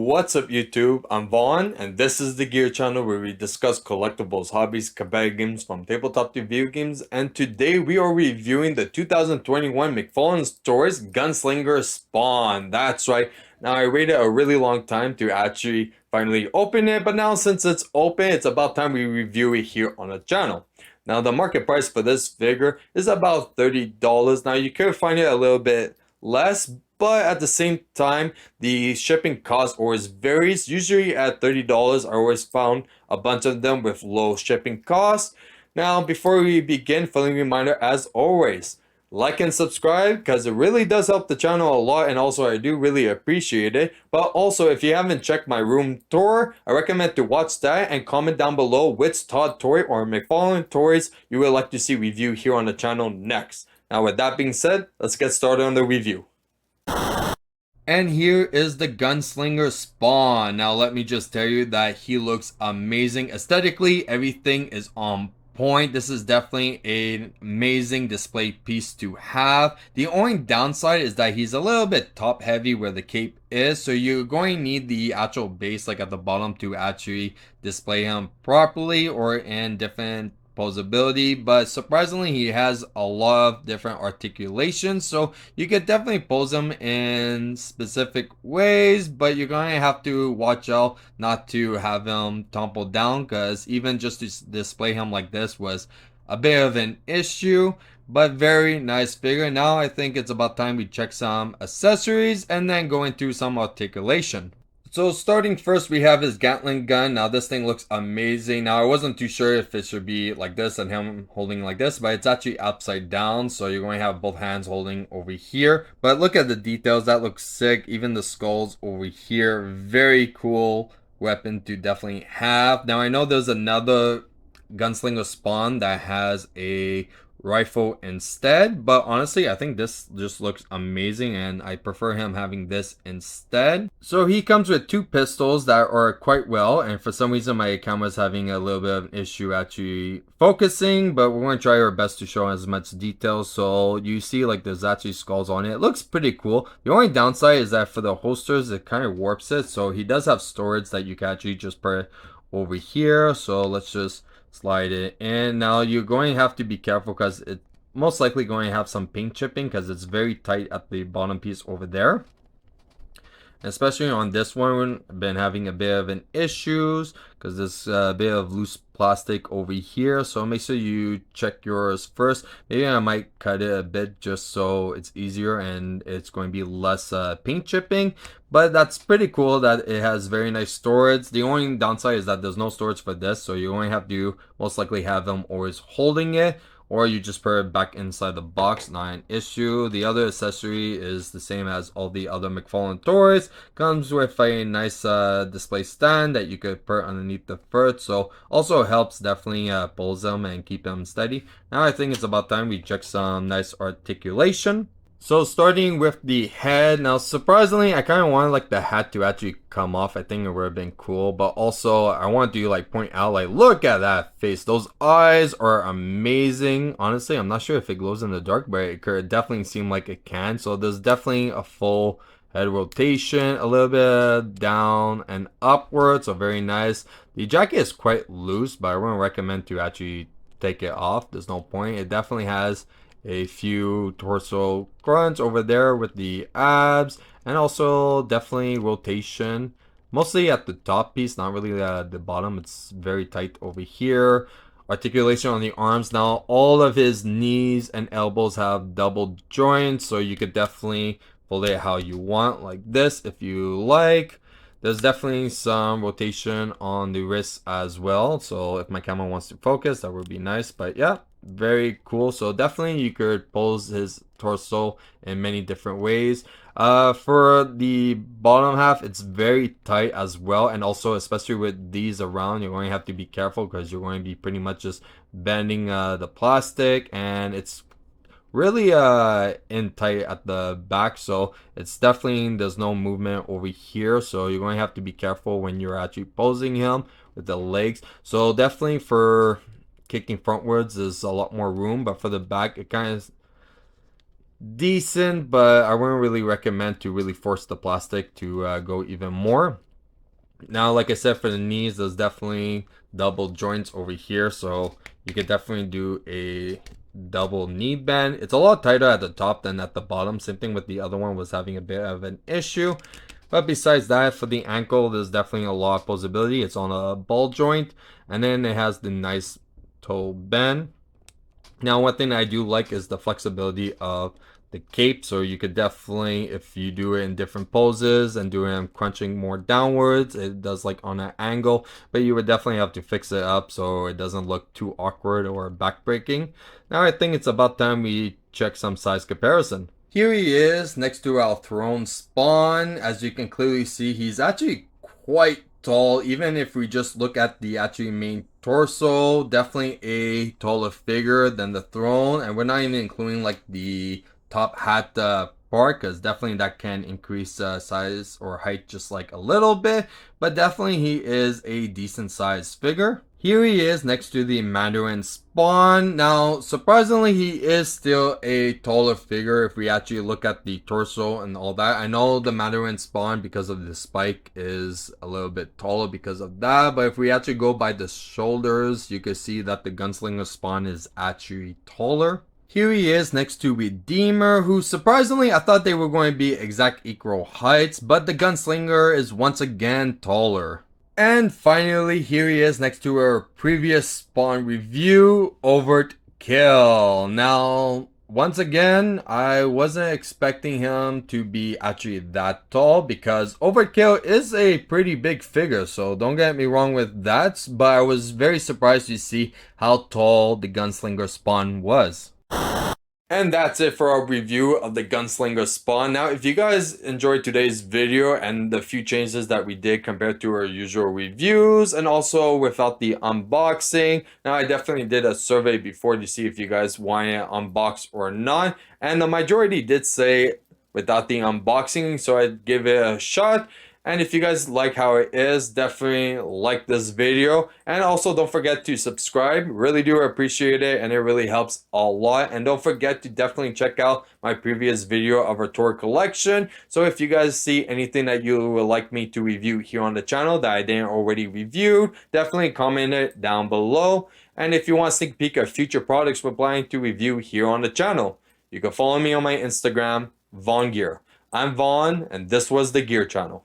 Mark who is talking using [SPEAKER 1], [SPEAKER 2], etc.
[SPEAKER 1] What's up YouTube? I'm Vaughn and this is the Gear channel where we discuss collectibles, hobbies, competitive games from tabletop to video games, and today we are reviewing the 2021 McFarlane Toys Gunslinger Spawn. That's right. Now I waited a really long time to actually finally open it, but now since it's open, it's about time we review it here on the channel. Now the market price for this figure is about $30. Now you could find it a little bit less, but at the same time the shipping cost always varies. Usually at $30 I always found a bunch of them with low shipping costs. Now before we begin, friendly reminder as always, like and subscribe because it really does help the channel a lot, and also I do really appreciate it. But also, if you haven't checked my room tour, I recommend to watch that and comment down below which Todd Toy or McFarlane Toys you would like to see review here on the channel next. Now with that being said, let's get started on the review. And here is the Gunslinger Spawn. Now let me just tell you that he looks amazing. Aesthetically, everything is on point. This is definitely an amazing display piece to have. The only downside is that he's a little bit top heavy where the cape is, so you're going to need the actual base like at the bottom to actually display him properly or in different posability. But surprisingly, he has a lot of different articulations, so you could definitely pose him in specific ways, but you're going to have to watch out not to have him tumble down, because even just to display him like this was a bit of an issue. But very nice figure. Now I think it's about time we check some accessories and then go into some articulation. So starting first, we have his gatling gun. Now this thing looks amazing. Now I wasn't too sure if it should be like this and him holding like this, but it's actually upside down, so you're going to have both hands holding over here. But look at the details, that looks sick. Even the skulls over here, very cool weapon to definitely have. Now I know there's another Gunslinger Spawn that has a rifle instead, but honestly I think this just looks amazing and I prefer him having this instead. So he comes with two pistols that are quite well, and for some reason my camera's having a little bit of an issue actually focusing, but we're going to try our best to show as much detail. So you see like there's actually skulls on it. It looks pretty cool. The only downside is that for the holsters it kind of warps it, so he does have storage that you can actually just put over here. So let's just slide it in. Now you're going to have to be careful because it's most likely going to have some paint chipping because it's very tight at the bottom piece over there. Especially on this one, I've been having a bit of an issues because there's a bit of loose plastic over here, so make sure you check yours first. Maybe I might cut it a bit just so it's easier and it's going to be less paint chipping. But that's pretty cool that it has very nice storage. The only downside is that there's no storage for this, so you only have to most likely have them always holding it, or you just put it back inside the box, not an issue. The other accessory is the same as all the other McFarlane Toys. Comes with a nice display stand that you could put underneath the foot, so also helps definitely pulls them and keep them steady. Now I think it's about time we check some nice articulation. So starting with the head, now surprisingly I kind of wanted like the hat to actually come off. I think it would have been cool, but also I want to like point out like look at that face, those eyes are amazing. Honestly I'm not sure if it glows in the dark, but it could definitely seem like it can. So there's definitely a full head rotation, a little bit down and upwards, so very nice. The jacket is quite loose, but I wouldn't recommend to actually take it off. There's no point. It definitely has a few torso grunts over there with the abs, and also definitely rotation mostly at the top piece, not really at the bottom. It's very tight over here. Articulation on the arms. Now all of his knees and elbows have double joints, so you could definitely fold it how you want, like this if you like. There's definitely some rotation on the wrists as well, so if my camera wants to focus that would be nice. But yeah, very cool. So definitely you could pose his torso in many different ways. For the bottom half it's very tight as well, and also especially with these around you're going to have to be careful because you're going to be pretty much just bending the plastic, and it's really in tight at the back, so it's definitely there's no movement over here, so you're going to have to be careful when you're actually posing him with the legs. So definitely for kicking frontwards there's a lot more room, but for the back it kind of decent, but I wouldn't really recommend to really force the plastic to go even more. Now, like I said, for the knees, there's definitely double joints over here, so you could definitely do a double knee bend. It's a lot tighter at the top than at the bottom. Same thing with the other one, was having a bit of an issue. But besides that, for the ankle, there's definitely a lot of posability. It's on a ball joint, and then it has the nice toe bend. Now, one thing I do like is the flexibility of the cape. So you could definitely, if you do it in different poses and do it crunching more downwards, it does like on an angle, but you would definitely have to fix it up so it doesn't look too awkward or backbreaking. Now I think it's about time we check some size comparison. Here he is next to our throne spawn. As you can clearly see, he's actually quite tall. Even if we just look at the actually main torso, definitely a taller figure than the throne. And we're not even including like the top hat part, because definitely that can increase size or height just like a little bit. But definitely he is a decent sized figure. Here he is next to the Mandarin Spawn. Now, surprisingly, he is still a taller figure if we actually look at the torso and all that. I know the Mandarin Spawn, because of the spike, is a little bit taller because of that. But if we actually go by the shoulders, you can see that the Gunslinger Spawn is actually taller. Here he is next to Redeemer, who surprisingly I thought they were going to be exact equal heights, but the Gunslinger is once again taller. And finally, here he is next to our previous spawn review, Overkill. Now, once again, I wasn't expecting him to be actually that tall, because Overkill is a pretty big figure, so don't get me wrong with that, but I was very surprised to see how tall the Gunslinger spawn was. And that's it for our review of the Gunslinger Spawn. Now, if you guys enjoyed today's video and the few changes that we did compared to our usual reviews, and also without the unboxing, now I definitely did a survey before to see if you guys want it unboxed or not, and the majority did say without the unboxing, so I'd give it a shot. And if you guys like how it is, definitely like this video. And also don't forget to subscribe. Really do appreciate it, and it really helps a lot. And don't forget to definitely check out my previous video of our tour collection. So if you guys see anything that you would like me to review here on the channel that I didn't already review, definitely comment it down below. And if you want a sneak peek of future products we're planning to review here on the channel, you can follow me on my Instagram, VaughnGear. I'm Vaughn, and this was the Gear Channel.